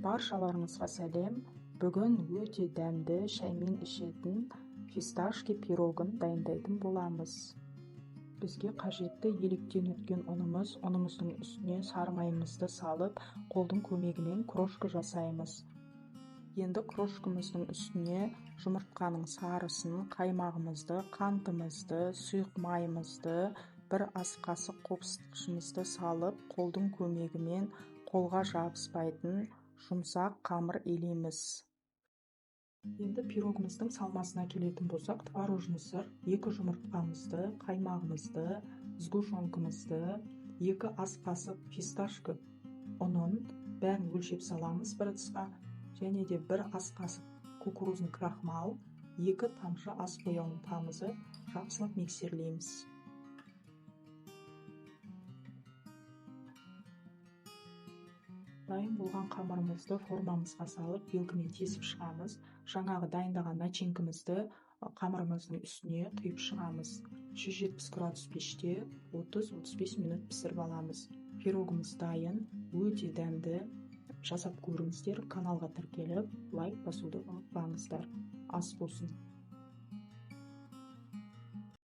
Баршаларыңызға сәлем. Бүгін өте дәмді шаймен ішетін фисташки пирогын дайындайтын боламыз. Бізге қажетті електен өткен ұнымыздың үстіне сары майымызды салып, қолдың көмегімен крошка жасаймыз. Енді крошкамыздың үстіне жұмыртқаның сарысын, қаймағымызды, қантымызды, сұйық майымызды, бір ас қасық қопсытқышымызды салып, қолдың көмегімен қолға жабыспайтын жұмсақ қамыр илейміз. Енді пирогымыздың салмасына келетін болсақ, творожный сыр, 2 жұмыртқамызды, қаймағымызды, сгущенкамызды, 2 ас қасық фисташка ұнын бәрін өлшеп саламыз бір ыдысқа, және де 1 ас қасық кукурузный крахмал, 2 тамшы ас бояуының тамызы жақсылап миксерлейміз. Дайын болған қамырымызды формамызға салып, вилкамен тесіп шығамыз. Жаңағы дайындаған начинкамызды қамырымыздың үстіне құйып шығамыз. 170 градус пеште 30-35 минут пісіріп аламыз. Пирогымыз дайын, өте дәмді. Жасап көріңіздер, каналға тіркеліп, лайк басуды ұмытпаңыздар. Ас болсын.